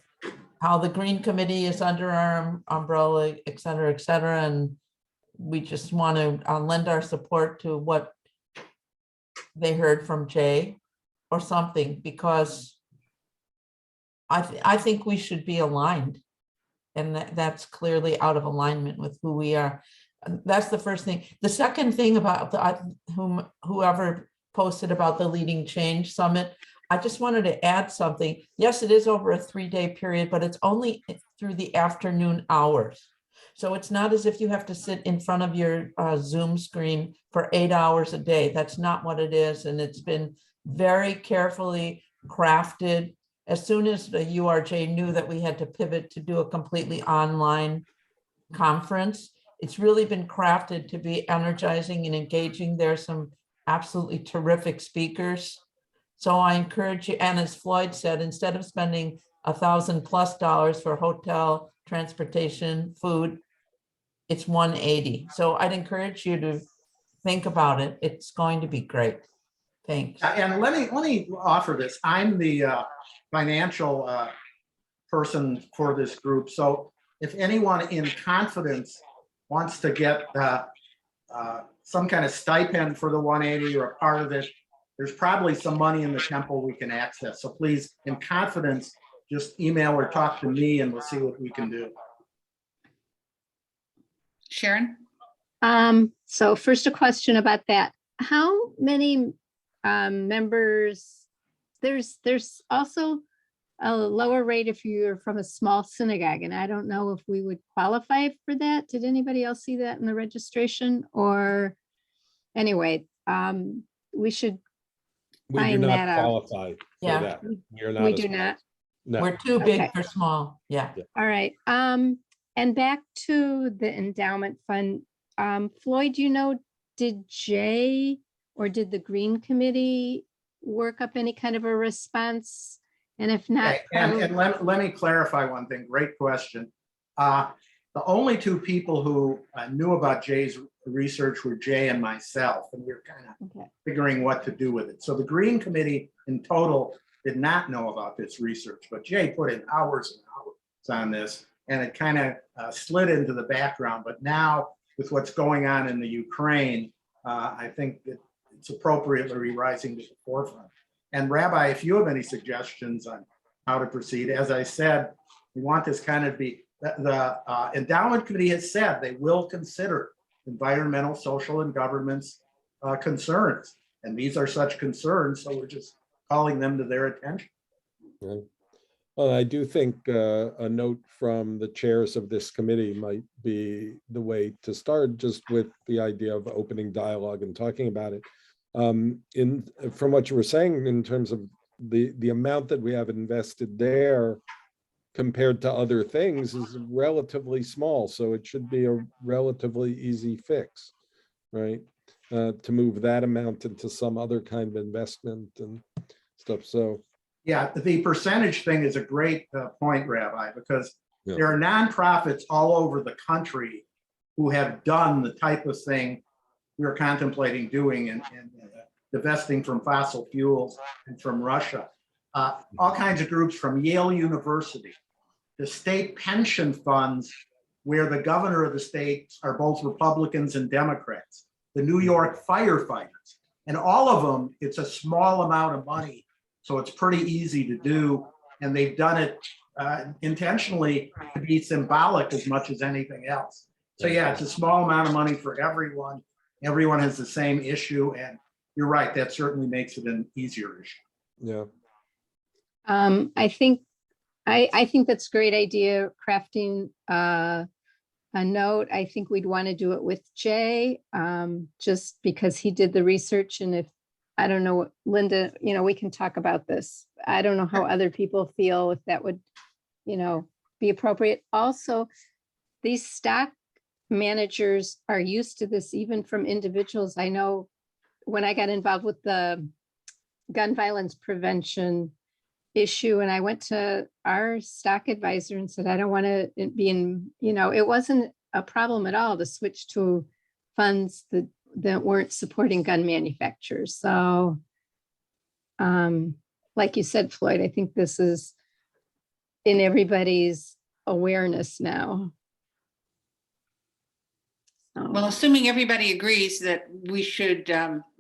how the Green Committee is under our umbrella, et cetera, and we just want to lend our support to what they heard from Jay or something, because I think we should be aligned. And that's clearly out of alignment with who we are. That's the first thing. The second thing about whoever posted about the Leading Change Summit, I just wanted to add something. Yes, it is over a 3-day period, but it's only through the afternoon hours. So it's not as if you have to sit in front of your Zoom screen for 8 hours a day. That's not what it is. And it's been very carefully crafted. As soon as the URJ knew that we had to pivot to do a completely online conference, it's really been crafted to be energizing and engaging. There's some absolutely terrific speakers. So I encourage you, and as Floyd said, instead of spending $1,000+ for hotel, transportation, food, it's $180. So I'd encourage you to think about it. It's going to be great. Thanks. And let me offer this. I'm the financial person for this group. So if anyone in confidence wants to get some kind of stipend for the 180 or a part of it, there's probably some money in the temple we can access. So please, in confidence, just email or talk to me and we'll see what we can do. Sharon? So first a question about that. How many members, there's also a lower rate if you're from a small synagogue, and I don't know if we would qualify for that. Did anybody else see that in the registration? Or anyway, we should We do find not that out. qualify for Yeah. that. We're not We a do small- not. No. We're too big Okay. for small. Yeah. All right. And back to the endowment fund. Floyd, you know, did Jay or did the Green Committee work up any kind of a response? And if not, Okay, and let me clarify one thing. Great question. The only two people who knew about Jay's research were Jay and myself, and we were kind of figuring what to do with it. So the Green Committee in total did not know about this research, but Jay put in hours and hours on this, and it kind of slid into the background. But now with what's going on in the Ukraine, I think it's appropriately rising to the forefront. And Rabbi, if you have any suggestions on how to proceed, as I said, we want this kind of be, the endowment committee has said they will consider environmental, social, and governance concerns. And these are such concerns, so we're just calling them to their attention. Right. Well, I do think a note from the chairs of this committee might be the way to start, just with the idea of opening dialogue and talking about it. From what you were saying in terms of the amount that we have invested there compared to other things is relatively small, so it should be a relatively easy fix, right? To move that amount into some other kind of investment and stuff. So yeah, the percentage thing is a great point, Rabbi, because there are nonprofits all over the country who have done the type of thing we're contemplating doing and divesting from fossil fuels and from Russia. All kinds of groups from Yale University to state pension funds where the governor of the state are both Republicans and Democrats, the New York firefighters, and all of them, it's a small amount of money. So it's pretty easy to do. And they've done it intentionally to be symbolic as much as anything else. So yeah, it's a small amount of money for everyone. Everyone has the same issue. And you're right, that certainly makes it an easier issue. Yeah. I think that's a great idea, crafting a note. I think we'd want to do it with Jay, just because he did the research, and if I don't know, Linda, we can talk about this. I don't know how other people feel, if that would, be appropriate. Also, these stock managers are used to this even from individuals. I know when I got involved with the gun violence prevention issue, and I went to our stock advisor and said, I don't want to be in, it wasn't a problem at all to switch to funds that weren't supporting gun manufacturers. So, like you said, Floyd, I think this is in everybody's awareness now. Well, assuming everybody agrees that we should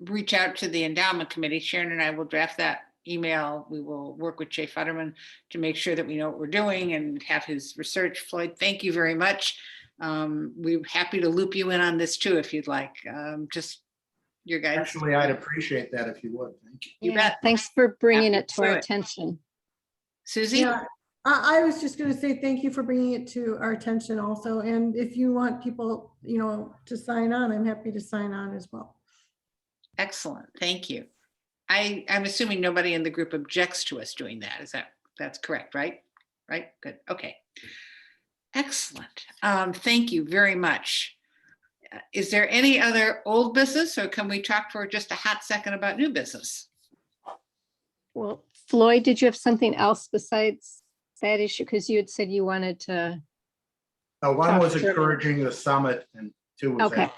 reach out to the endowment committee, Sharon and I will draft that email. We will work with Jay Futterman to make sure that we know what we're doing and have his research. Floyd, thank you very much. We're happy to loop you in on this too, if you'd like. Just your guidance. Actually, I'd appreciate that if you would. Thank you. You bet. Thanks for bringing Happy it to our do it. attention. Susie? Yeah, I was just going to say thank you for bringing it to our attention also. And if you want people, to sign on, I'm happy to sign on as well. Excellent. Thank you. I'm assuming nobody in the group objects to us doing that. That's correct, right? Right? Good. Okay. Excellent. Thank you very much. Is there any other old business, or can we talk for just a hot second about new business? Well, Floyd, did you have something else besides that issue? Because you had said you wanted to. One was encouraging the summit, and two was Okay. that.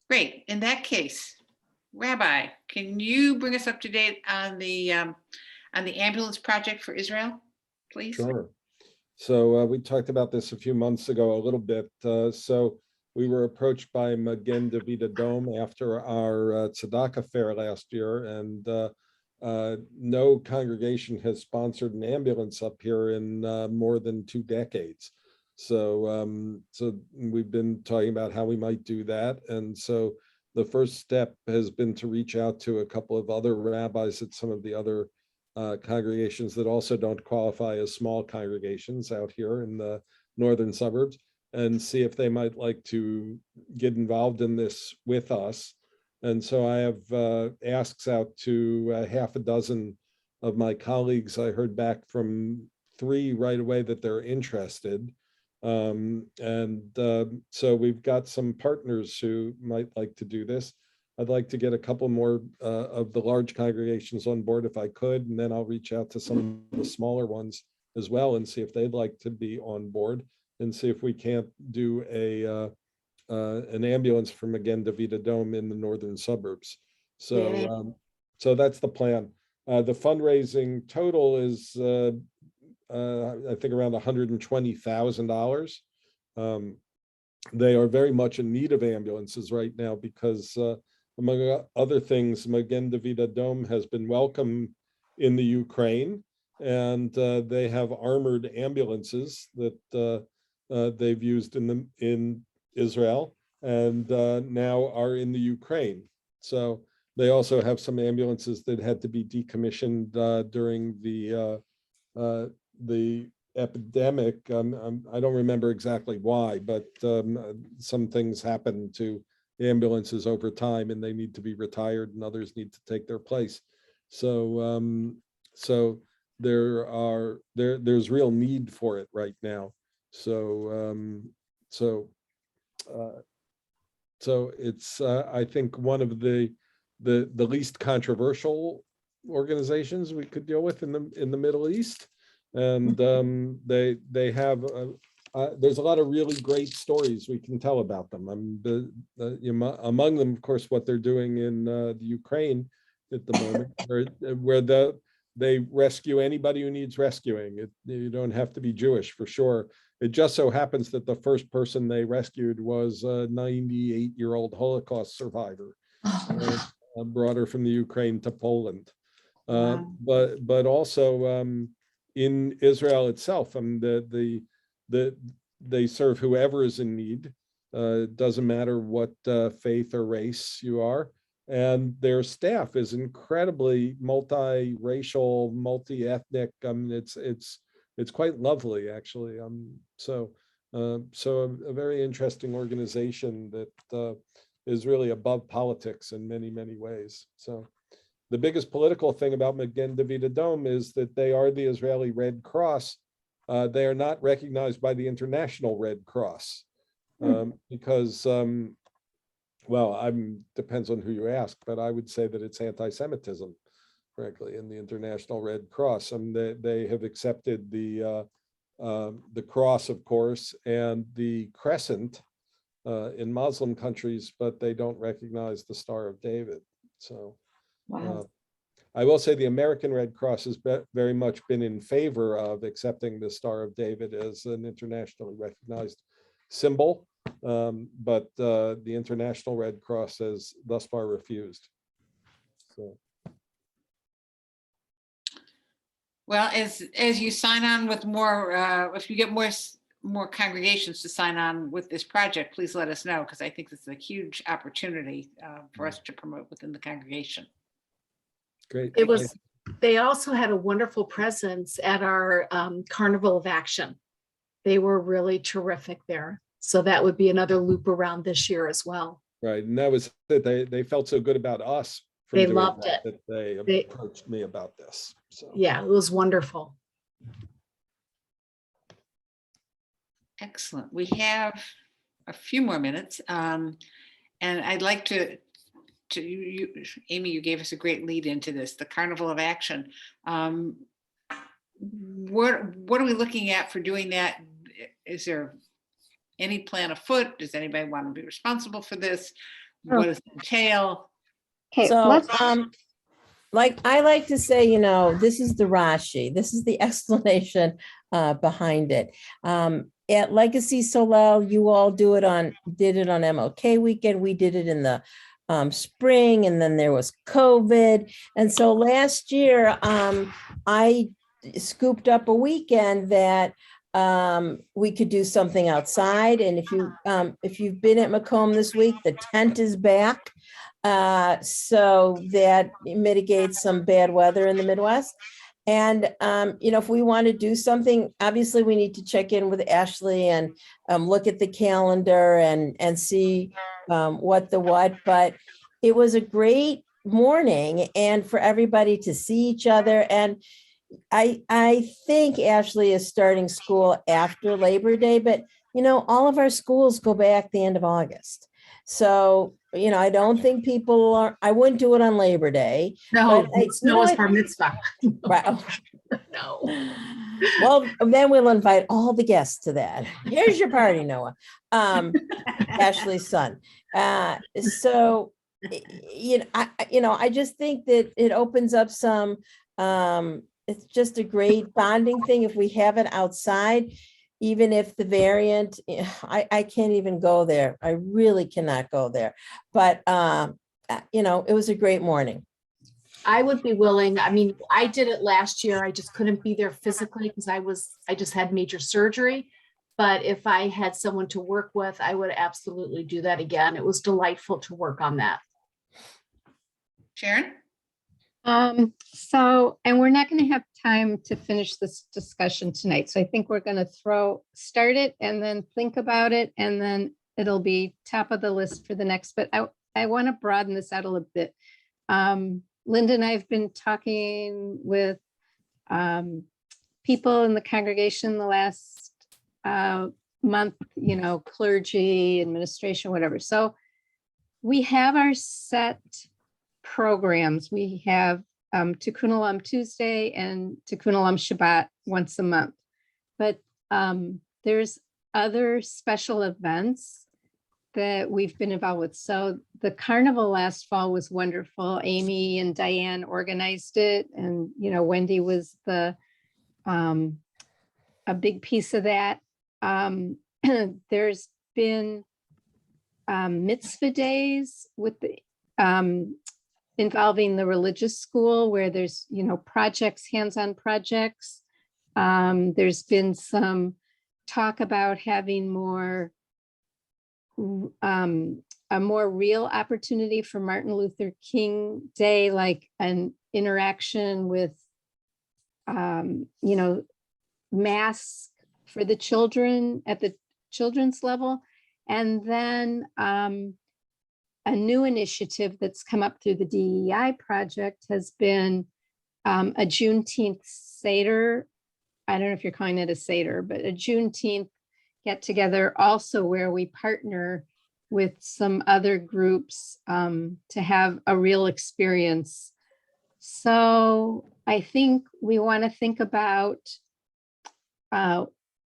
Great. In that case, Rabbi, can you bring us up to date on the ambulance project for Israel, please? Sure. So we talked about this a few months ago a little bit. So we were approached by Magen David Adom after our Tzedakah fair last year, and no congregation has sponsored an ambulance up here in more than 2 decades. So we've been talking about how we might do that. And so the first step has been to reach out to a couple of other rabbis at some of the other congregations that also don't qualify as small congregations out here in the northern suburbs, and see if they might like to get involved in this with us. And so I have asks out to half a dozen of my colleagues. I heard back from 3 right away that they're interested. So we've got some partners who might like to do this. I'd like to get a couple more of the large congregations on board if I could, and then I'll reach out to some of the smaller ones as well and see if they'd like to be on board, and see if we can't do an ambulance for Magen David Adom in the northern suburbs. So so that's the plan. The fundraising total is I think around $120,000. They are very much in need of ambulances right now because among other things, Magen David Adom has been welcome in the Ukraine, and they have armored ambulances that they've used in Israel, and now are in the Ukraine. So they also have some ambulances that had to be decommissioned during the epidemic. I don't remember exactly why, but some things happen to ambulances over time, and they need to be retired, and others need to take their place. So so there's real need for it right now. So it's I think one of the least controversial organizations we could deal with in the Middle East. And they have there's a lot of really great stories we can tell about them. Among them, of course, what they're doing in the Ukraine at the moment, where they rescue anybody who needs rescuing. You don't have to be Jewish for sure. It just so happens that the first person they rescued was a 98-year-old Holocaust survivor, brought her from the Ukraine to Poland. Wow. But also in Israel itself, they serve whoever is in need. It doesn't matter what faith or race you are. And their staff is incredibly multiracial, multi-ethnic. It's quite lovely, actually. So a very interesting organization that is really above politics in many, many ways. So the biggest political thing about Magen David Adom is that they are the Israeli Red Cross. They are not recognized by the International Red Cross because, well, depends on who you ask, but I would say that it's anti-Semitism, frankly, in the International Red Cross. They have accepted the cross, of course, and the crescent in Muslim countries, but they don't recognize the Star of David. So. Wow. I will say the American Red Cross has very much been in favor of accepting the Star of David as an internationally recognized symbol, but the International Red Cross has thus far refused. So. Well, as you sign on with more, if you get more congregations to sign on with this project, please let us know, because I think this is a huge opportunity for us to promote within the congregation. Great. It was, they also had a wonderful presence at our Carnival of Action. They were really terrific there. So that would be another loop around this year as well. Right, and that was it. They felt so good about us. They loved it. That they approached me about this. So yeah, it was wonderful. Excellent. We have a few more minutes, and I'd like to Amy, you gave us a great lead into this, the Carnival of Action. What are we looking at for doing that? Is there any plan afoot? Does anybody want to be responsible for this? What does it entail? Okay, So, like I like to say, this is the Rashi. This is the explanation behind it. At Legacy Solel, you all did it on MLK weekend. We did it in the spring, and then there was COVID. And so last year, I scooped up a weekend that we could do something outside. And if you've been at Macomb this week, the tent is back. So that mitigates some bad weather in the Midwest. And, if we want to do something, obviously we need to check in with Ashley and look at the calendar and see what, but it was a great morning and for everybody to see each other. And I think Ashley is starting school after Labor Day, but, all of our schools go back the end of August. So, I don't think I wouldn't do it on Labor Day. No, no one's bar mitzvah. Right. No. Well, then we'll invite all the guests to that. Here's your party, Noah. Ashley's son. So, I just think that it opens up some, it's just a great bonding thing if we have it outside. Even if the variant, I can't even go there. I really cannot go there. But, it was a great morning. I would be willing. I mean, I did it last year. I just couldn't be there physically because I just had major surgery. But if I had someone to work with, I would absolutely do that again. It was delightful to work on that. Sharon? And we're not going to have time to finish this discussion tonight. So I think we're going to start it and then think about it, and then it'll be top of the list for the next, but I want to broaden this out a little bit. Linda and I have been talking with people in the congregation the last month, clergy, administration, whatever. So we have our set programs. We have Tikkun Olam Tuesday and Tikkun Olam Shabbat once a month. But there's other special events that we've been involved with. So the carnival last fall was wonderful. Amy and Diane organized it, and Wendy was a big piece of that. There's been mitzvah days with the involving the religious school where there's, projects, hands-on projects. There's been some talk about having a more real opportunity for Martin Luther King Day, like an interaction with, masks for the children at the children's level. And then a new initiative that's come up through the DEI project has been a Juneteenth Seder. I don't know if you're calling it a Seder, but a Juneteenth get together also where we partner with some other groups to have a real experience. So I think we want to think about,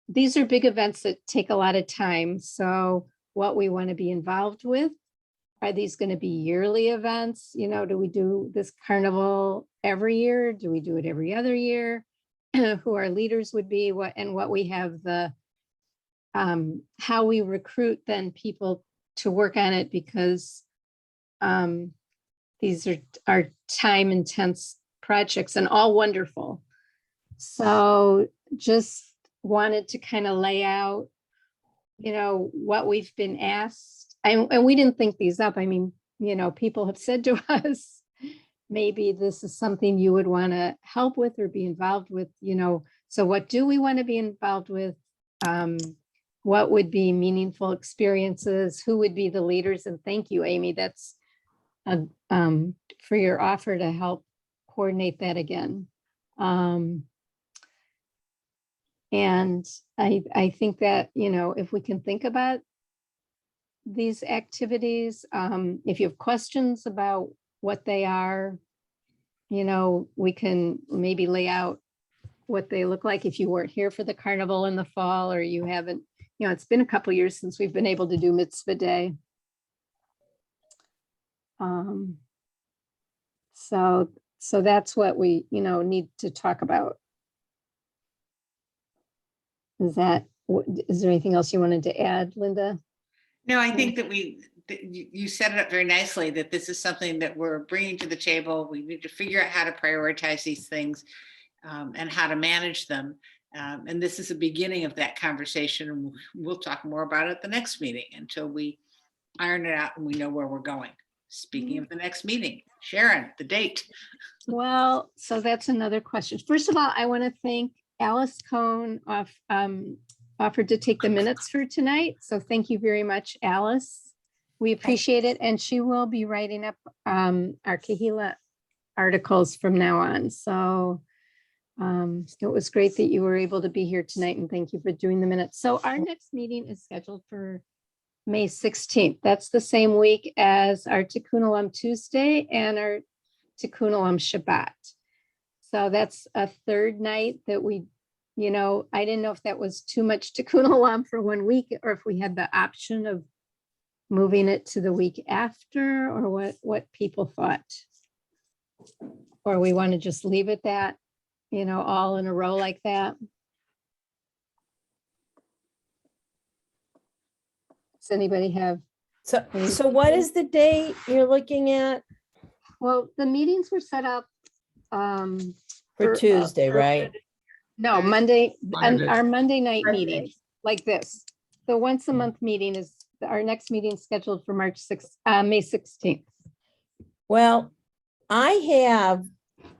these are big events that take a lot of time. So what we want to be involved with, are these going to be yearly events? You know, do we do this carnival every year? Do we do it every other year? Who our leaders would be, what we have the, how we recruit then people to work on it, because these are time intense projects and all wonderful. So just wanted to kind of lay out, you know, what we've been asked. And we didn't think these up. I mean, you know, people have said to us, maybe this is something you would want to help with or be involved with, you know. So what do we want to be involved with? What would be meaningful experiences? Who would be the leaders? And thank you, Amy. That's for your offer to help coordinate that again. And I think that, you know, if we can think about these activities, if you have questions about what they are, you know, we can maybe lay out what they look like if you weren't here for the carnival in the fall, or you haven't, you know, it's been a couple years since we've been able to do Mitzvah Day. So that's what we, you know, need to talk about. Is there anything else you wanted to add, Linda? No, I think that you set it up very nicely, that this is something that we're bringing to the table. We need to figure out how to prioritize these things and how to manage them. And this is the beginning of that conversation. We'll talk more about it at the next meeting until we iron it out and we know where we're going. Speaking of the next meeting, Sharon, the date. Well, so that's another question. First of all, I want to thank Alice Cohn offered to take the minutes for tonight. So thank you very much, Alice. We appreciate it. And she will be writing up our Kahila articles from now on. So it was great that you were able to be here tonight, and thank you for doing the minutes. So our next meeting is scheduled for May 16th. That's the same week as our Tikkun Olam Tuesday and our Tikkun Olam Shabbat. So that's a third night that we, you know, I didn't know if that was too much Tikkun Olam for 1 week, or if we had the option of moving it to the week after, or what people thought. Or we want to just leave it that, you know, all in a row like that. Does anybody have? So what is the date you're looking at? Well, the meetings were set up For Tuesday, right? No, Monday, Monday. our Monday night meetings like this. The once a month meeting is, our next meeting scheduled for May 16th. Well, I have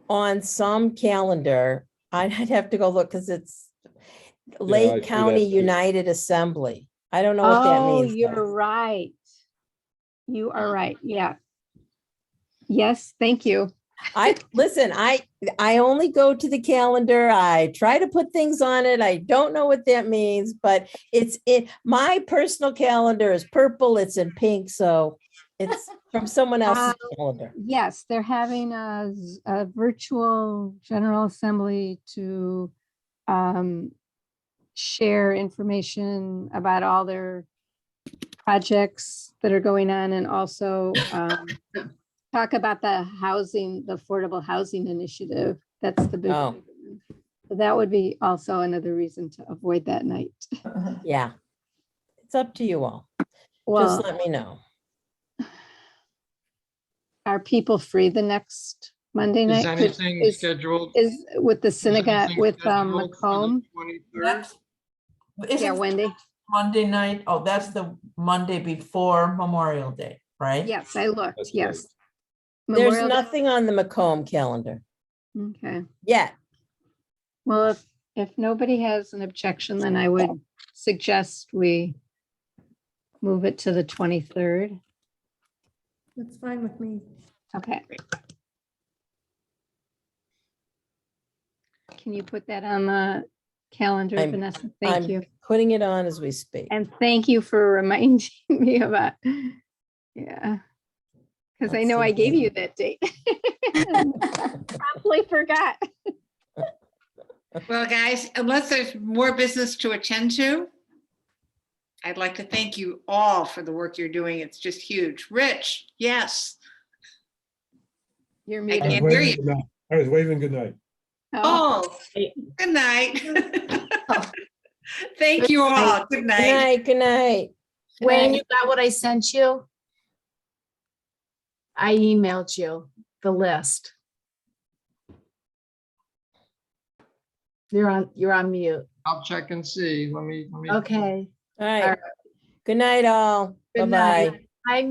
on some calendar, I'd have to go look because it's I Lake see County that too. United Assembly. I don't know what that Oh, means. you're though. right. You are right. Yeah. Yes, thank you. Listen, I only go to the calendar. I try to put things on it. I don't know what that means, but my personal calendar is purple. It's in pink. So it's from someone else's calendar. Yes, they're having a virtual General Assembly to share information about all their projects that are going on, and also talk about the housing, the affordable housing initiative. That's the big Oh. one. So that would be also another reason to avoid that night. Yeah. It's up to you all. Well, Just let me know. are people free the next Monday night? Is anything scheduled? Is with the synagogue, anything with scheduled for the Macomb? 23rd? Yeah, Isn't Wendy. Monday night? Oh, that's the Monday before Memorial Day, right? Yes, I looked. That's Yes. There's Memorial Day- nothing on the Macomb calendar Okay. yet. Well, if nobody has an objection, then I would suggest we move it to the 23rd. That's fine with me. Okay. Can you put that on the calendar, I'm- Vanessa? Thank I'm you. putting it on as we speak. And thank you for reminding me about, yeah. Because I Let's know see I gave here. you that date. Promptly forgot. Well, guys, unless there's more business to attend to, I'd like to thank you all for the work you're doing. It's just huge. Rich, yes. You're I muted. can't hear you. I was waving good night. Oh, good night. Thank you all. Good Good night. night, good night. Wayne, you got what I sent you? I emailed you the list. You're on mute. I'll check and see. Let me. Okay. All right. All right. Good night, all. Good Bye-bye. night. Hi,